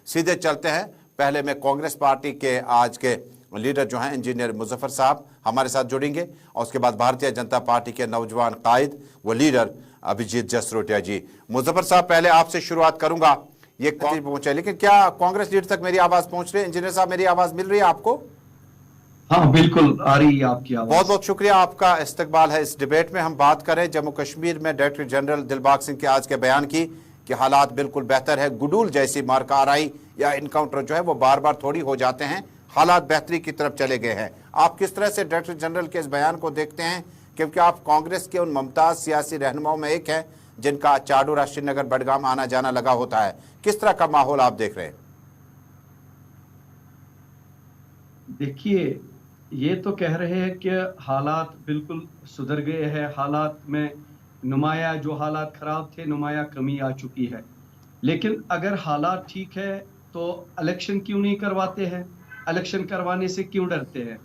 सीधे चलते हैं। पहले में कांग्रेस पार्टी के आज के लीडर जो हैं इंजीनियर मुजफ्फर साहब हमारे साथ जुड़ेंगे, और उसके बाद भारतीय जनता पार्टी के नौजवान कायद व लीडर अभिजीत जसरोटिया जी। मुजफ्फर साहब, पहले आपसे शुरुआत करूंगा। ये पहुंचे, लेकिन क्या कांग्रेस लीडर तक मेरी आवाज पहुंच रही है? इंजीनियर साहब, मेरी आवाज मिल रही है आपको? हाँ, बिल्कुल आ रही है आपकी आवाज। बहुत बहुत शुक्रिया, आपका इस्तकबाल है इस डिबेट में। हम बात करें जम्मू कश्मीर में डायरेक्टर जनरल दिलबाग सिंह के आज के बयान की कि हालात बिल्कुल बेहतर है। गुडूल जैसी मारकाराई या इनकाउंटर जो है वो बार बार थोड़ी हो जाते हैं, हालात बेहतरी की तरफ चले गए हैं। आप किस तरह से डायरेक्टर जनरल के इस बयान को देखते हैं, क्योंकि आप कांग्रेस के उन मुमताज सियासी रहनुमाओं में एक हैं जिनका चाडोरा, श्रीनगर, बडगाम आना जाना लगा होता है। किस तरह का माहौल आप देख रहे हैं? देखिए, ये तो कह रहे हैं कि हालात बिल्कुल सुधर गए हैं, हालात में नुमाया जो हालात खराब थे नुमाया कमी आ चुकी है। लेकिन अगर हालात ठीक है तो इलेक्शन क्यों नहीं करवाते हैं? इलेक्शन करवाने से क्यों डरते हैं?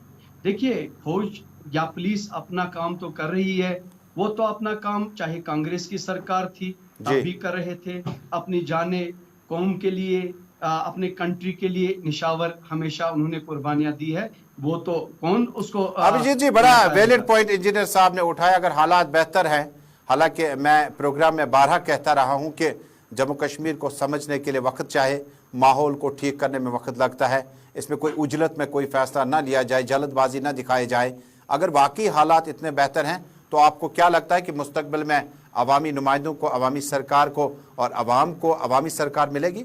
देखिए, फौज या पुलिस अपना काम तो कर रही है, वो तो अपना काम चाहे कांग्रेस की सरकार थी तब भी कर रहे थे। अपनी जाने कौम के लिए, अपने कंट्री के लिए निशावर हमेशा उन्होंने कुर्बानियां दी है। वो तो कौन उसको अभिजीत जी, बड़ा वैलिड पॉइंट इंजीनियर साहब ने उठाया। अगर हालात बेहतर हैं, हालांकि मैं प्रोग्राम में बारहा कहता रहा हूं कि जम्मू कश्मीर को समझने के लिए वक्त चाहे, माहौल को ठीक करने में वक्त लगता है, इसमें कोई उजलत में कोई फैसला ना लिया जाए, जल्दबाजी ना दिखाई जाए। अगर वाकई हालात इतने बेहतर हैं तो आपको क्या लगता है कि मुस्तकबिल में अवामी नुमाइंदों को, अवामी सरकार को और अवाम को अवामी सरकार मिलेगी?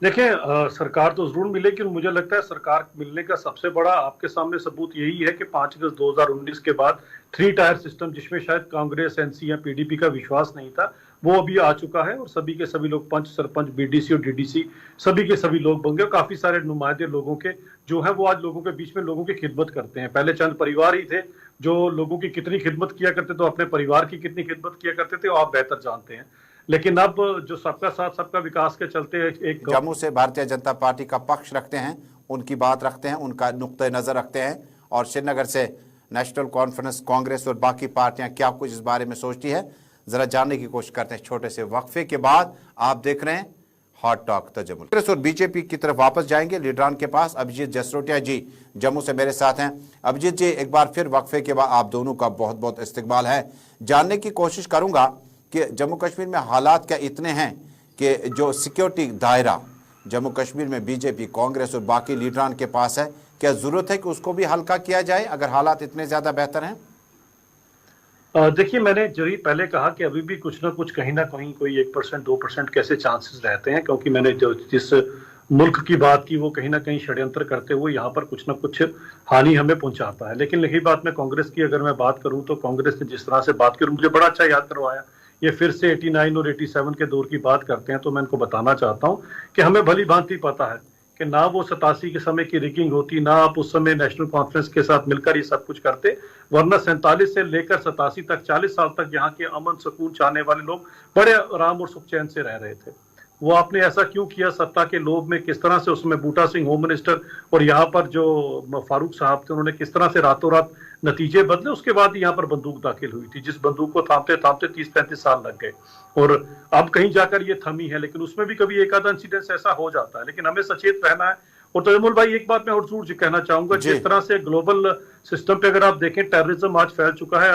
देखिए, सरकार तो जरूर मिलेगी, और मुझे लगता है सरकार मिलने का सबसे बड़ा आपके सामने सबूत यही है कि 5 अगस्त 2019 के बाद 3 टायर सिस्टम, जिसमें शायद कांग्रेस, एनसी या पीडीपी का विश्वास नहीं था, वो अभी आ चुका है। और सभी के सभी लोग, पंच, सरपंच, बीडीसी और डीडीसी, सभी के सभी लोग बन गए। काफी सारे नुमाइंदे लोगों के जो है वो आज लोगों के बीच में लोगों की खिदमत करते हैं। पहले चंद परिवार ही थे जो लोगों की कितनी खिदमत किया करते थे, तो अपने परिवार की कितनी खिदमत किया करते थे, आप बेहतर जानते हैं। लेकिन अब जो सबका साथ सबका विकास के चलते एक जम्मू से भारतीय जनता पार्टी का पक्ष रखते हैं, उनकी बात रखते हैं, उनका नुक्ते नज़र रखते हैं, और श्रीनगर से नेशनल कॉन्फ्रेंस, कांग्रेस और बाकी पार्टियां क्या कुछ इस बारे में सोचती है, जरा जानने की कोशिश करते हैं छोटे से वक्फे के बाद। आप देख रहे हैं हॉट टॉक तजम्मुल। कांग्रेस और बीजेपी की तरफ वापस जाएंगे लीडरान के पास। अभिजीत जसरोटिया जी जम्मू से मेरे साथ हैं। अभिजीत जी, एक बार फिर वक्फे के बाद आप दोनों का बहुत बहुत इस्तकबाल है। जानने की कोशिश करूंगा कि जम्मू कश्मीर में हालात क्या इतने हैं कि जो सिक्योरिटी दायरा जम्मू कश्मीर में बीजेपी, कांग्रेस और बाकी लीडरान के पास है, क्या जरूरत है कि उसको भी हल्का किया जाए अगर हालात इतने ज्यादा बेहतर हैं? देखिए, मैंने जो ही पहले कहा कि अभी भी कुछ ना कुछ कहीं ना कहीं कोई 1% 2% कैसे चांसेस रहते हैं, क्योंकि मैंने जो जिस मुल्क की बात की वो कहीं ना कहीं षड्यंत्र करते हुए यहाँ पर कुछ ना कुछ हानि हमें पहुंचाता है। लेकिन यही बात मैं कांग्रेस की अगर मैं बात करूं तो कांग्रेस ने जिस तरह से बात की और मुझे बड़ा अच्छा याद करवाया, ये फिर से 89 और 87 के दौर की बात करते हैं, तो मैं इनको बताना चाहता हूं कि हमें भली भांति पता है कि ना वो 87 के समय की रिगिंग होती, ना आप उस समय नेशनल कॉन्फ्रेंस के साथ मिलकर ये सब कुछ करते, वरना 47 से लेकर 87 तक 40 साल तक यहाँ के अमन सुकून चाहने वाले लोग बड़े आराम और सुख चैन से रह रहे थे। वो आपने ऐसा क्यों किया? सत्ता के लोभ में किस तरह से उसमें बूटा सिंह होम मिनिस्टर और यहाँ पर जो फारूक साहब थे उन्होंने किस तरह से रातों रात नतीजे बदले। उसके बाद यहाँ पर बंदूक दाखिल हुई थी, जिस बंदूक को थामते थामते 30-35 साल लग गए, और अब कहीं जाकर ये थमी है। लेकिन उसमें भी कभी एक आधा इंसिडेंस ऐसा हो जाता है, लेकिन हमें सचेत रहना है। और तजम्मुल भाई, एक बात मैं और जरूर कहना चाहूंगा, जिस तरह से ग्लोबल सिस्टम पे अगर आप देखें, टेररिज्म आज फैल चुका है।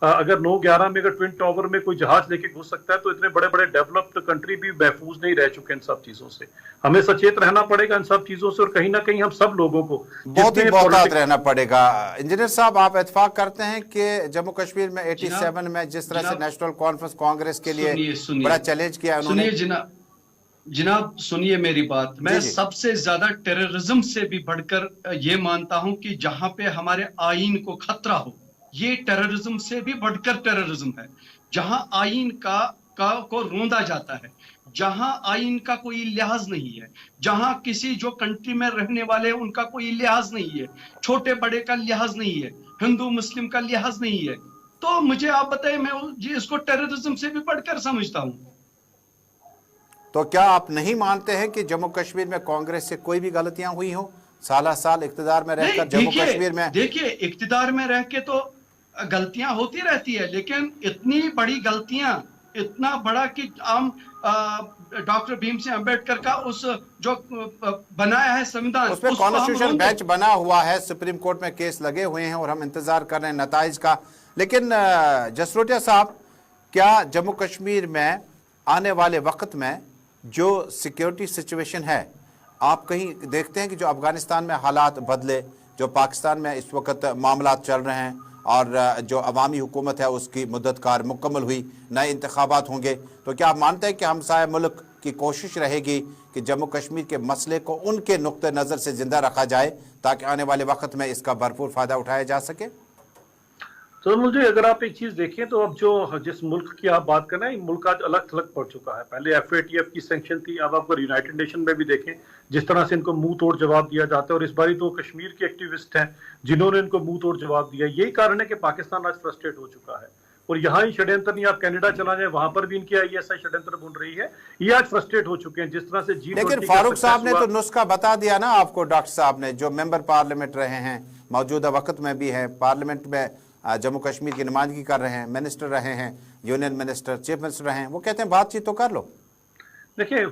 अगर 9/11 में अगर ट्विन टावर में कोई जहाज लेके घुस सकता है, तो इतने बड़े बड़े डेवलप्ड कंट्री भी महफूज नहीं रह चुके इन सब चीजों से। हमें सचेत रहना पड़ेगा इन सब चीजों से, और कहीं ना कहीं हम सब लोगों को बहुत ही बहुत रहना पड़ेगा। इंजीनियर साहब, आप इत्तेफाक करते हैं कि जम्मू कश्मीर में 87 में जिस तरह से नेशनल कॉन्फ्रेंस कांग्रेस के लिए बड़ा चैलेंज किया उन्होंने? जनाब सुनिए मेरी बात। मैं सबसे ज्यादा टेररिज्म से भी बढ़कर ये मानता हूं कि जहां पे हमारे आईन को खतरा हो, ये टेररिज्म से भी बढ़कर टेररिज्म है। जहां आईन को रोंदा जाता है, जहां आईन का कोई लिहाज नहीं है, जहां किसी जो कंट्री में रहने वाले हैं उनका कोई लिहाज नहीं है, छोटे बड़े का लिहाज नहीं है, हिंदू मुस्लिम का लिहाज नहीं है, तो मुझे आप बताइए, मैं इसको टेररिज्म से भी बढ़कर समझता हूं। तो क्या आप नहीं मानते हैं कि जम्मू कश्मीर में कांग्रेस से कोई भी गलतियां हुई हो? साल इख्तिदार में रहकर जम्मू कश्मीर में, देखिए, इख्तिदार में रह के तो गलतियां होती रहती है, लेकिन इतनी बड़ी गलतियां, इतना बड़ा कि आम डॉक्टर भीमसेन अंबेडकर का उस जो बनाया है संविधान, उसमें कॉन्स्टिट्यूशन बेंच बना हुआ है, सुप्रीम कोर्ट में केस लगे हुए हैं और हम इंतजार कर रहे हैं नताइज का। लेकिन जसरोटिया साहब, क्या जम्मू कश्मीर में आने वाले वक्त में जो सिक्योरिटी सिचुएशन है, आप कहीं देखते हैं कि जो अफगानिस्तान में हालात बदले, जो पाकिस्तान में इस वक्त मामला चल रहे हैं और जो अवामी हुकूमत है उसकी मुद्दत कार मुकम्मल हुई, नए इंतखाबात होंगे, तो क्या आप मानते हैं कि हमसाया मुल्क की कोशिश रहेगी कि जम्मू कश्मीर के मसले को उनके नुक्ते नज़र से जिंदा रखा जाए ताकि आने वाले वक्त में इसका भरपूर फ़ायदा उठाया जा सके? तो मुझे, अगर आप एक चीज देखें तो अब जो जिस मुल्क की आप बात कर रहे हैं, मुल्क आज अलग थलग पड़ चुका है। पहले FATF की सैंक्शन थी, अब आप अगर यूनाइटेड नेशन में भी देखें जिस तरह से इनको मुंह तोड़ जवाब दिया जाता है, और इस बारी तो कश्मीर के एक्टिविस्ट हैं जिन्होंने इनको मुंह तोड़ जवाब दिया। यही कारण है कि पाकिस्तान आज फ्रस्ट्रेट हो चुका है, और यहाँ ही षड्यंत्र नहीं, आप कनाडा चला जाए वहां पर भी इनकी ISI षड्यंत्र बुन रही है। ये आज फ्रस्ट्रेट हो चुके हैं जिस तरह से लेकिन फारूक साहब ने तो नुस्खा बता दिया ना आपको, डॉक्टर साहब ने, जो मेंबर पार्लियामेंट रहे हैं, मौजूदा वक्त में भी है, पार्लियामेंट में जम्मू कश्मीर की नुमाइंदगी कर रहे हैं, मिनिस्टर रहे हैं, यूनियन मिनिस्टर, चीफ मिनिस्टर रहे हैं, वो कहते हैं बातचीत तो कर लो। देखिए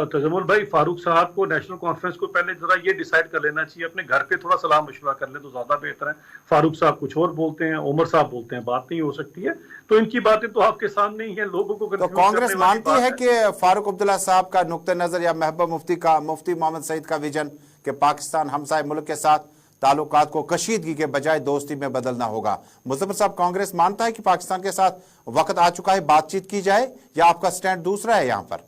तजमुल भाई, फारूक साहब को नेशनल कॉन्फ्रेंस को पहले जरा ये डिसाइड कर लेना चाहिए, अपने घर पे थोड़ा सलाह मशवरा कर ले तो ज्यादा बेहतर है। फारूक साहब कुछ और बोलते हैं, उमर साहब बोलते हैं, बात नहीं हो सकती है, तो इनकी बातें तो आपके सामने ही है, लोगों को। तो कांग्रेस मानती है कि फारूक अब्दुल्ला साहब का नुक्ते नजर या महबूबा मुफ्ती का, मुफ्ती मोहम्मद सईद का विजन कि पाकिस्तान हमसाये मुल्क के साथ ताल्लुकात को कशीदगी के बजाय दोस्ती में बदलना होगा, मुज़फ्फर साहब कांग्रेस मानता है कि पाकिस्तान के साथ वक्त आ चुका है बातचीत की जाए, या आपका स्टैंड दूसरा है यहाँ पर?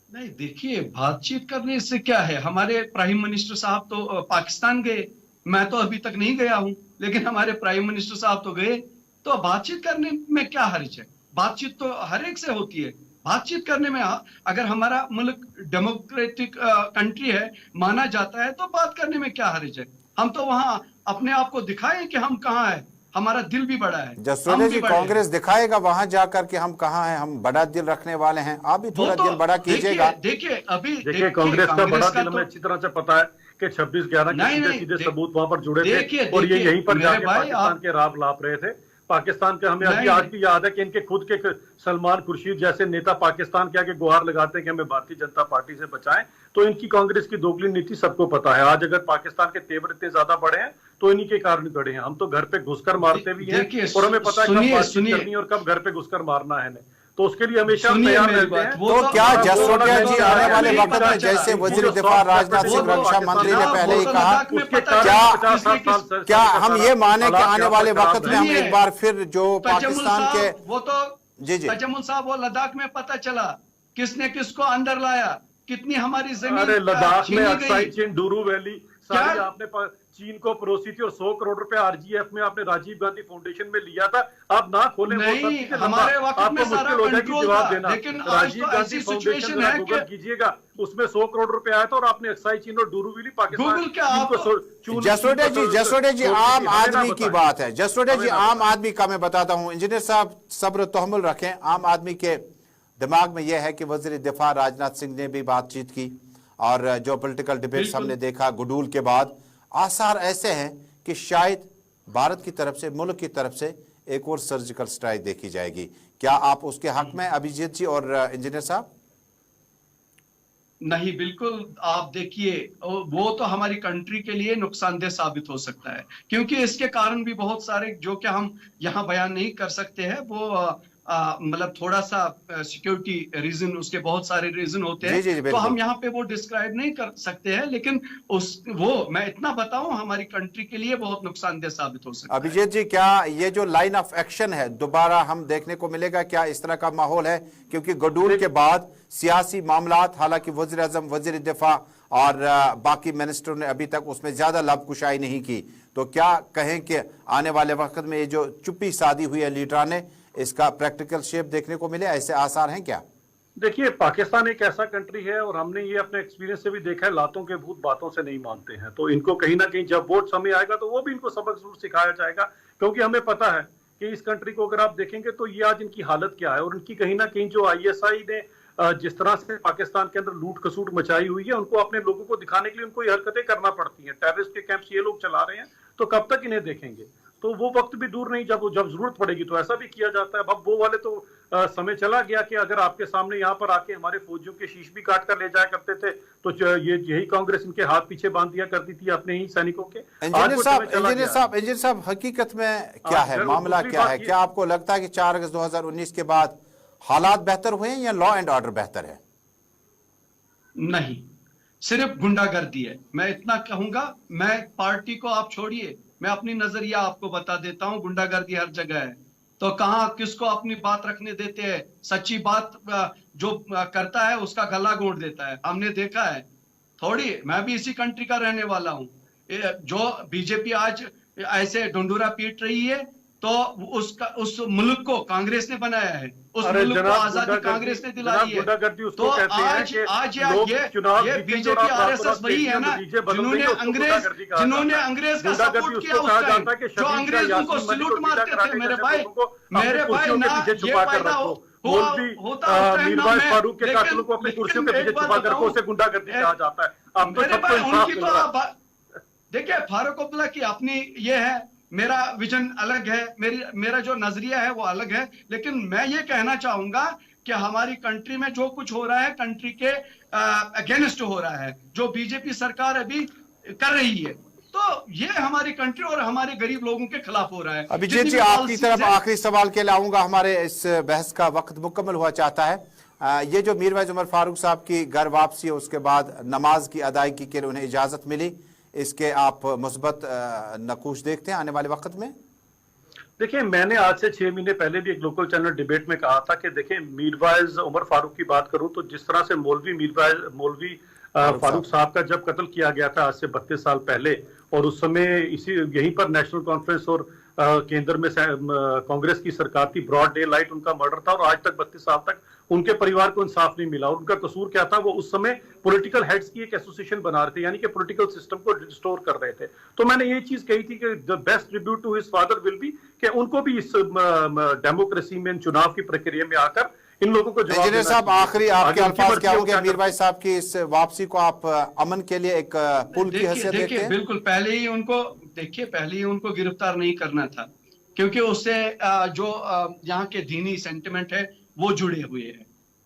नहीं, देखिए, बातचीत करने से क्या है, हमारे प्राइम मिनिस्टर साहब तो पाकिस्तान गए, मैं तो अभी तक नहीं गया हूं, लेकिन हमारे प्राइम मिनिस्टर साहब तो गए, तो बातचीत करने में क्या हर्ज है? बातचीत तो हर एक से होती है, बातचीत करने में अगर हमारा मुल्क डेमोक्रेटिक कंट्री है, माना जाता है, तो बात करने में क्या हर्ज है? हम तो वहां अपने आप को दिखाएं कि हम कहाँ हैं, हमारा दिल भी बड़ा है। जसरोटिया जी, कांग्रेस दिखाएगा वहां जाकर कि हम कहाँ हैं, हम बड़ा दिल रखने वाले हैं, आप भी थोड़ा दिल बड़ा कीजिएगा। देखिए कांग्रेस का बड़ा दिल हमें अच्छी तरह से पता है कि 26/11 के सीधे सबूत वहां पर जुड़े थे, और ये यहीं पर जाके पाकिस्तान के राब लाप रहे थे। पाकिस्तान का हमें अभी आज भी याद है कि इनके खुद के सलमान खुर्शीद जैसे नेता पाकिस्तान के आगे गुहार लगाते हैं कि हमें भारतीय जनता पार्टी से बचाएं, तो इनकी कांग्रेस की दोगली नीति सबको पता है। आज अगर पाकिस्तान के तेवर इतने ज्यादा बढ़े हैं तो इन्हीं के कारण बढ़े हैं। हम तो घर पे घुसकर मारते भी हैं, और हमें पता है कब बातचीत करनी है और कब घर पे घुसकर मारना है, तो उसके लिए हमेशा तैयार रहते हैं। तो क्या जसरोटिया जी आने वाले वक्त में, जैसे वजीर दिफा राजनाथ सिंह रक्षा मंत्री ने पहले ही कहा, क्या हम ये माने कि आने वाले वक्त में हम एक बार फिर जो पाकिस्तान के, वो तो जी तजमुल साहब, वो लद्दाख में पता चला किसने किसको अंदर लाया, कितनी हमारी जमीन, अरे लद्दाख में अक्साई चीन, डूरू वैली सारी आपने चीन को परोसी थी, और 100 करोड़ रुपए RGF में आपने राजीव गांधी फाउंडेशन में लिया था। आप ना खोले, नहीं, हमारे वक्त में सारा कंट्रोल था, लेकिन आज तो ऐसी सिचुएशन है कि कीजिएगा, उसमें 100 करोड़ रुपए आया था, और आपने अक्साई चीन और डूरू वैली पाकिस्तान। जसरोटिया जी आम आदमी की बात है, जसरोटिया जी आम आदमी का मैं बताता हूँ, इंजीनियर साहब सब्र तहम्मुल रखें। आम आदमी के दिमाग में यह है कि वजीर दिफा राजनाथ सिंह ने भी बातचीत की, और जो पॉलिटिकल डिबेट्स हमने देखा गुडूल के बाद, आसार ऐसे हैं कि शायद भारत की तरफ से, मुल्क की तरफ से एक और सर्जिकल स्ट्राइक देखी जाएगी। क्या आप उसके हक में, अभिजीत जी और इंजीनियर साहब? नहीं, बिल्कुल। आप देखिए, वो तो हमारी कंट्री के लिए नुकसानदेह साबित हो सकता है, क्योंकि इसके कारण भी बहुत सारे जो कि हम यहाँ बयान नहीं कर सकते हैं, वो मतलब थोड़ा सा सिक्योरिटी रीजन, उसके बहुत सारे रीजन होते हैं, तो हम यहाँ पे वो डिस्क्राइब नहीं कर सकते हैं, लेकिन वो मैं इतना बताऊं, हमारी कंट्री के लिए बहुत नुकसानदेह साबित हो सकता है। अभिजीत जी, क्या ये जो लाइन ऑफ एक्शन है दोबारा हम देखने को मिलेगा? क्या इस तरह का माहौल है? क्योंकि गडूल के बाद सियासी मामलात, हालांकि वजीर आजम, वजीर दिफा और बाकी मिनिस्टरों ने अभी तक उसमें ज्यादा लबकुशाई नहीं की, तो क्या कहें कि आने वाले वक्त में ये जो चुप्पी साधी हुई है लीडरान ने, इसका प्रैक्टिकल शेप देखने को मिले? ऐसे आसार हैं क्या? देखिए, पाकिस्तान एक ऐसा कंट्री है, और हमने ये अपने एक्सपीरियंस से भी देखा है, लातों के भूत बातों से नहीं मानते हैं, तो इनको कहीं ना कहीं जब वोट समय आएगा तो वो भी इनको सबक जरूर सिखाया जाएगा, क्योंकि हमें पता है कि इस कंट्री को अगर आप देखेंगे तो ये आज इनकी हालत क्या है, और इनकी कहीं ना कहीं जो ISI ने जिस तरह से पाकिस्तान के अंदर लूट खसूट मचाई हुई है, उनको अपने लोगों को दिखाने के लिए उनको ये हरकतें करना पड़ती हैं। टेररिस्ट के कैंप्स ये लोग चला रहे हैं, तो कब तक इन्हें देखेंगे? तो वो वक्त भी दूर नहीं, जब जरूरत पड़ेगी तो ऐसा भी किया जाता है। अब वो वाले तो समय चला गया कि अगर आपके सामने यहाँ पर आके हमारे फौजियों के शीश भी काट कर ले जाया करते थे तो यही कांग्रेस इनके हाथ पीछे बांध दिया करती थी अपने ही सैनिकों के। इंजीनियर साहब हकीकत में क्या है, मामला क्या है? क्या आपको लगता है कि 4 अगस्त 2019 के बाद हालात बेहतर हुए हैं या लॉ एंड ऑर्डर बेहतर है? नहीं, सिर्फ गुंडागर्दी है। मैं इतना कहूंगा, मैं पार्टी को आप छोड़िए, मैं अपनी नजरिया आपको बता देता हूं। गुंडागर्दी हर जगह है, तो कहां किसको अपनी बात रखने देते हैं? सच्ची बात जो करता है उसका गला घोंट देता है, हमने देखा है। थोड़ी, मैं भी इसी कंट्री का रहने वाला हूं। जो बीजेपी आज ऐसे ढुंढूरा पीट रही है तो उस मुल्क को कांग्रेस ने बनाया है, उस मुल्क को आजादी कांग्रेस ने दिलाई है। तो आज ये बीजेपी आरएसएस वही है ना जिन्होंने अंग्रेज का सपोर्ट किया उस टाइम, जो अंग्रेज उनको सलूट मारते थे। मेरे भाई ना ये फायदा मीरवाइज फारूक के कातिलों को अपनी कुर्सियों के पीछे छुपा कर उसे गुंडागर्दी कहा जाता है। अब मेरे भाई उनकी तो देखिए, फारूक अब्दुल्ला की अपनी ये है, मेरा विजन अलग है, मेरा जो नजरिया है वो अलग है। लेकिन मैं ये कहना चाहूंगा कि हमारी कंट्री में जो कुछ हो रहा है कंट्री के अगेंस्ट हो रहा है, जो बीजेपी सरकार अभी कर रही है, तो ये हमारी कंट्री और हमारे गरीब लोगों के खिलाफ हो रहा है। अभिजीत जी, आपकी तरफ आखिरी सवाल के लिए आऊंगा, हमारे इस बहस का वक्त मुकम्मल हुआ चाहता है। ये जो मीरवाइज उमर फारूक साहब की घर वापसी है, उसके बाद नमाज की अदायगी के लिए उन्हें इजाजत मिली, इसके आप मुस्बत नकूश देखते हैं आने वाले वक्त में? देखिए, मैंने आज से 6 महीने पहले भी एक लोकल चैनल डिबेट में कहा था कि देखिए, मीरवाइज उमर फारूक की बात करूं तो जिस तरह से मौलवी फारूक साहब का जब कत्ल किया गया था आज से 32 साल पहले, और उस समय यहीं पर नेशनल कॉन्फ्रेंस और केंद्र में कांग्रेस की सरकार थी, ब्रॉड डे लाइट उनका मर्डर था, और आज तक 32 साल तक उनके परिवार को इंसाफ नहीं मिला। और उनका कसूर क्या था? वो उस समय पॉलिटिकल हेड्स की एक एसोसिएशन बना रहे थे, यानी कि पॉलिटिकल सिस्टम को रिस्टोर कर रहे थे। तो मैंने ये चीज कही थी कि the best tribute to his father will be कि उनको भी इस डेमोक्रेसी में, चुनाव की प्रक्रिया में आकर इन लोगों को जवाब। इंजीनियर साहब, आखिरी आपके अल्फाज क्या होंगे मीरवाइज साहब की इस वापसी को आप अमन के लिए एक पुल की हैसियत देखते हैं? बिल्कुल, पहले ही उनको गिरफ्तार नहीं करना था, क्योंकि उससे जो यहाँ के दीनी सेंटिमेंट है वो जुड़े हुए हैं।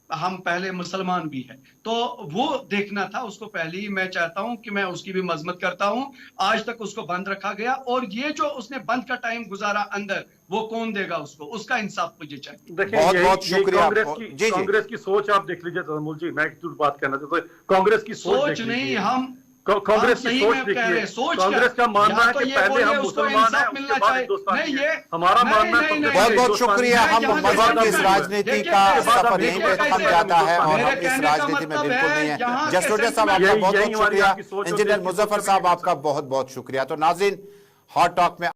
हम पहले मुसलमान भी है, तो वो देखना था उसको पहले ही। मैं चाहता हूं कि मैं उसकी भी मजम्मत करता हूं। आज तक उसको बंद रखा गया, और ये जो उसने बंद का टाइम गुजारा अंदर, वो कौन देगा उसको? उसका इंसाफ मुझे चाहिए। बहुत बहुत शुक्रिया। कांग्रेस की सोच आप देख लीजिए तजम्मुल जी, मैं एक बात कहना चाहता हूँ, कांग्रेस की सोच नहीं, हम कांग्रेस की सोच देखिए। कांग्रेस का मानना है कि पहले हम मुसलमान हैं, उसके बाद हिंदुस्तानी हैं। हमारा मानना है। बहुत बहुत शुक्रिया। हम मजहब की इस राजनीति का सफर यहीं पे थम जाता है और हम इस राजनीति में बिल्कुल नहीं है। जसरोजा साहब, आपका बहुत बहुत शुक्रिया। इंजीनियर मुजफ्फर साहब, आपका बहुत बहुत शुक्रिया। तो नाज़रीन, हॉट टॉक में